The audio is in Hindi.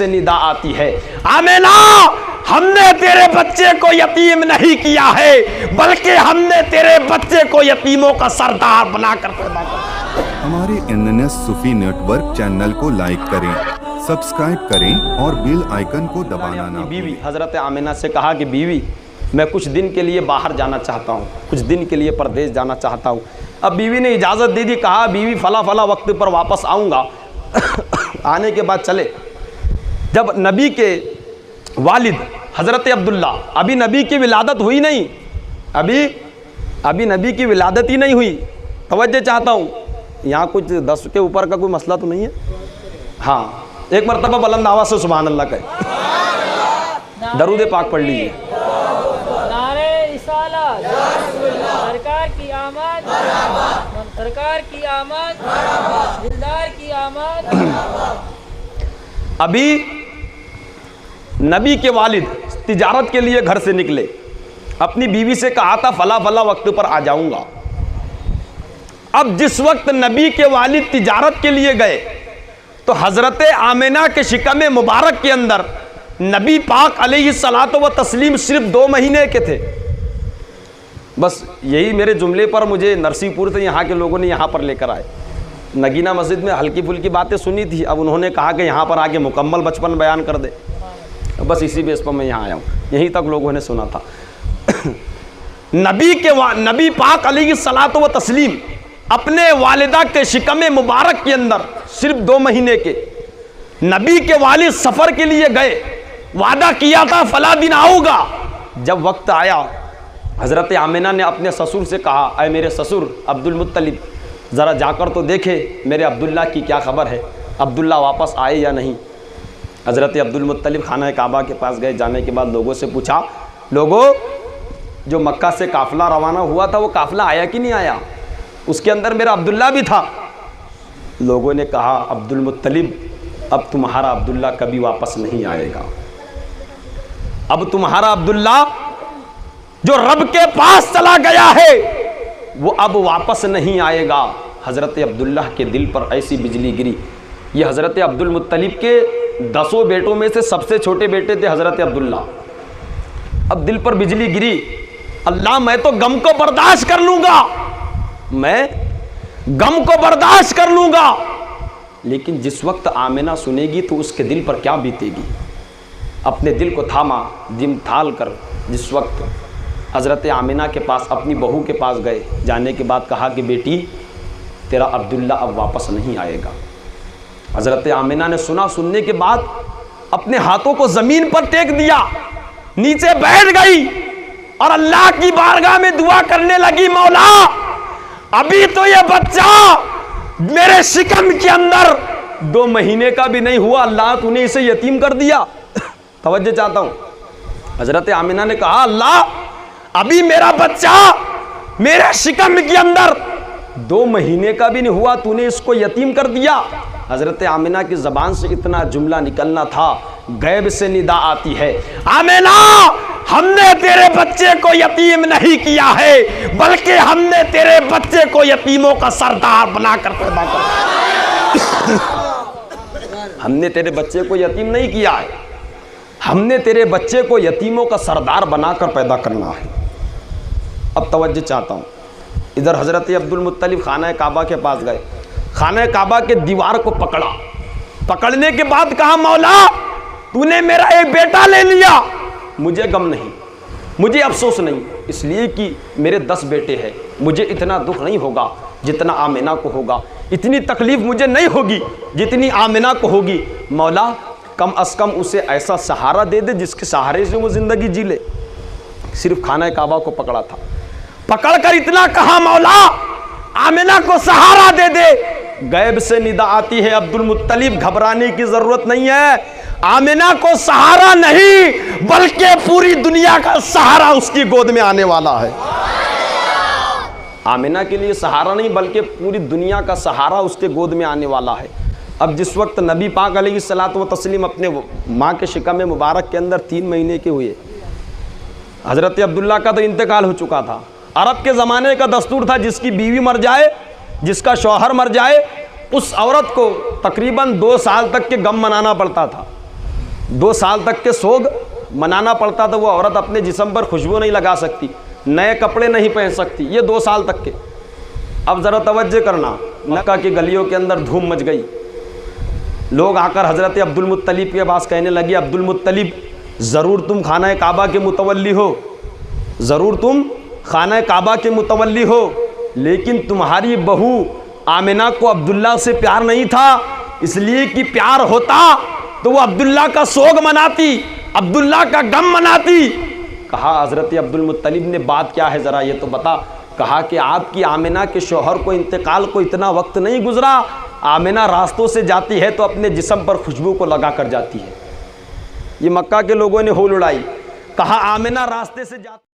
से निदा आती है, आमेना हमने तेरे बच्चे को यतीम नहीं किया है, बल्कि हमने तेरे बच्चे को यतीमों का सरदार बनाकर पैदा किया। हमारे NNS सूफी नेटवर्क चैनल को लाइक करें, सब्सक्राइब करें और बेल आइकन को दबाना ना बीवी हजरत आमिना से कहा कि बीवी मैं कुछ दिन के लिए बाहर जाना चाहता हूँ, कुछ दिन के लिए परदेश जाना चाहता हूँ। अब बीवी ने इजाज़त दे दी, कहा बीवी फला फला वक्त पर वापस आऊँगा। आने के बाद चले। जब नबी के वालिद हज़रत अब्दुल्ला, अभी नबी की विलादत हुई नहीं, अभी नबी की विलादत ही नहीं हुई। तवज्जो चाहता हूँ, यहाँ कुछ 10 के ऊपर का कोई मसला तो नहीं है? हाँ, एक मरतबा बुलंद आवाज़ से सुभान अल्लाह कहे, दरूद पाक पढ़ लीजिए। सरकार की आमद, सरकार की आमद, दिलदार की आमद। अभी नबी के वालिद तिजारत के लिए घर से निकले, अपनी बीवी से कहा था फला फला वक्त पर आ जाऊंगा। अब जिस वक्त नबी के वालिद तिजारत के लिए गए तो हजरत आमिना के शिकम मुबारक के अंदर नबी पाक अलैहिस्सलातो व तस्लीम सिर्फ 2 महीने के थे। बस यही मेरे जुमले पर मुझे नरसिंहपुर से यहाँ के लोगों ने यहाँ पर लेकर आए। नगीना मस्जिद में हल्की फुल्की बातें सुनी थी, अब उन्होंने कहा कि यहाँ पर आके मुकम्मल बचपन बयान कर दे। बस इसी बेस पर मैं यहाँ आया हूँ, यहीं तक लोगों ने सुना था। नबी पाक अलैहिस्सलातो व तस्लीम अपने वालिदा के शिकम मुबारक के अंदर सिर्फ 2 महीने के, नबी के वालिद सफ़र के लिए गए, वादा किया था फला दिन आऊँगा। जब वक्त आया, हज़रत आमिना ने अपने ससुर से कहा, अय मेरे ससुर अब्दुल मुत्तलिब, ज़रा जाकर तो देखे मेरे अब्दुल्ला की क्या खबर है, अब्दुल्ला वापस आए या नहीं। हज़रत अब्दुल मुत्तलिब खाना काबा के पास गए। जाने के बाद लोगों से पूछा, लोगों जो मक्का से काफ़िला रवाना हुआ था वो काफ़िला आया कि नहीं आया? उसके अंदर मेरा अब्दुल्ला भी था। लोगों ने कहा, अब्दुल मुत्तलिब अब तुम्हारा अब्दुल्ला कभी वापस नहीं आएगा, अब तुम्हारा अब्दुल्ला जो रब के पास चला गया है वो अब वापस नहीं आएगा। हज़रत अब्दुल्ला के दिल पर ऐसी बिजली गिरी। ये हज़रत अब्दुल मुत्तलिब के 10 बेटों में से सबसे छोटे बेटे थे हज़रत अब्दुल्ला। अब दिल पर बिजली गिरी, अल्लाह मैं तो गम को बर्दाश्त कर लूँगा, मैं गम को बर्दाश्त कर लूँगा, लेकिन जिस वक्त आमिना सुनेगी तो उसके दिल पर क्या बीतेगी। अपने दिल को थामा, जिम थाल कर जिस वक्त हज़रत आमिना के पास, अपनी बहू के पास गए, जाने के बाद कहा कि बेटी तेरा अब्दुल्ला अब वापस नहीं आएगा। हज़रत आमिना ने सुना, सुनने के बाद अपने हाथों को ज़मीन पर टेक दिया, नीचे बैठ गई और अल्लाह की बारगाह में दुआ करने लगी, मौला अभी तो ये बच्चा मेरे शिकम के अंदर 2 महीने का भी नहीं हुआ, अल्लाह तूने इसे यतीम कर दिया। तवज्जो चाहता हूँ। हज़रत आमिना ने कहा, अल्लाह अभी मेरा बच्चा मेरे शिकम के अंदर 2 महीने का भी नहीं हुआ, तूने इसको यतीम कर दिया। हज़रत आमिना की ज़बान से इतना जुमला निकलना था, गैब से निदा आती है, आमिना हमने तेरे बच्चे को यतीम नहीं किया है, बल्कि हमने तेरे बच्चे को यतीमों का सरदार बनाकर पैदा किया। हमने तेरे बच्चे को यतीम नहीं किया है, हमने तेरे बच्चे को यतीमों का सरदार बनाकर पैदा करना है। अब तवज्जो चाहता हूँ, इधर हज़रत अब्दुल मुत्तलिब खाना काबा के पास गए, खाना काबा के दीवार को पकड़ा, पकड़ने के बाद कहा, मौला तूने मेरा एक बेटा ले लिया, मुझे गम नहीं, मुझे अफसोस नहीं, इसलिए कि मेरे 10 बेटे हैं, मुझे इतना दुख नहीं होगा जितना आमिना को होगा, इतनी तकलीफ़ मुझे नहीं होगी जितनी आमिना को होगी। मौला कम अज़ कम उसे ऐसा सहारा दे दे जिसके सहारे से वो ज़िंदगी जी ले। सिर्फ खाना काबा को पकड़ा था, पकड़कर इतना कहा, मौला आमिना को सहारा दे दे। गैब से निदा आती है, अब्दुल मुत्तलिब घबराने की ज़रूरत नहीं है, आमिना को सहारा नहीं बल्कि पूरी दुनिया का सहारा उसकी गोद में आने वाला है। आमिना के लिए सहारा नहीं बल्कि पूरी दुनिया का सहारा उसके गोद में आने वाला है। अब जिस वक्त नबी पाक अलैहिस्सलातु व तस्लीम अपने माँ के शिकम मुबारक के अंदर 3 महीने के हुए, हज़रत अब्दुल्ला का तो इंतकाल हो चुका था। अरब के ज़माने का दस्तूर था, जिसकी बीवी मर जाए, जिसका शौहर मर जाए, उस औरत को तकरीबन 2 साल तक के गम मनाना पड़ता था। 2 साल तक के सोग मनाना पड़ता था। वो औरत अपने जिस्म पर खुशबू नहीं लगा सकती, नए कपड़े नहीं पहन सकती, ये 2 साल तक के। अब ज़रा तवज्जो करना, मक्का की गलियों के अंदर धूम मच गई। लोग आकर हज़रत अब्दुल मुत्तलिब के पास कहने लगे, अब्दुल मुत्तलिब ज़रूर तुम खाना काबा के मुतवल्ली हो, ज़रूर तुम खाना काबा के मुतवल्ली हो, लेकिन तुम्हारी बहू आमिना को अब्दुल्ला से प्यार नहीं था, इसलिए कि प्यार होता तो वो अब्दुल्ला का सोग मनाती, अब्दुल्ला का गम मनाती। कहा हज़रत अब्दुल मुत्तलिब ने बात क्या है ज़रा ये तो बता। कहा कि आपकी आमिना के शौहर को इंतकाल को इतना वक्त नहीं गुजरा, आमिना रास्तों से जाती है तो अपने जिस्म पर खुशबू को लगा कर जाती है। ये मक्का के लोगों ने होल उड़ाई। कहा आमिना रास्ते से जाती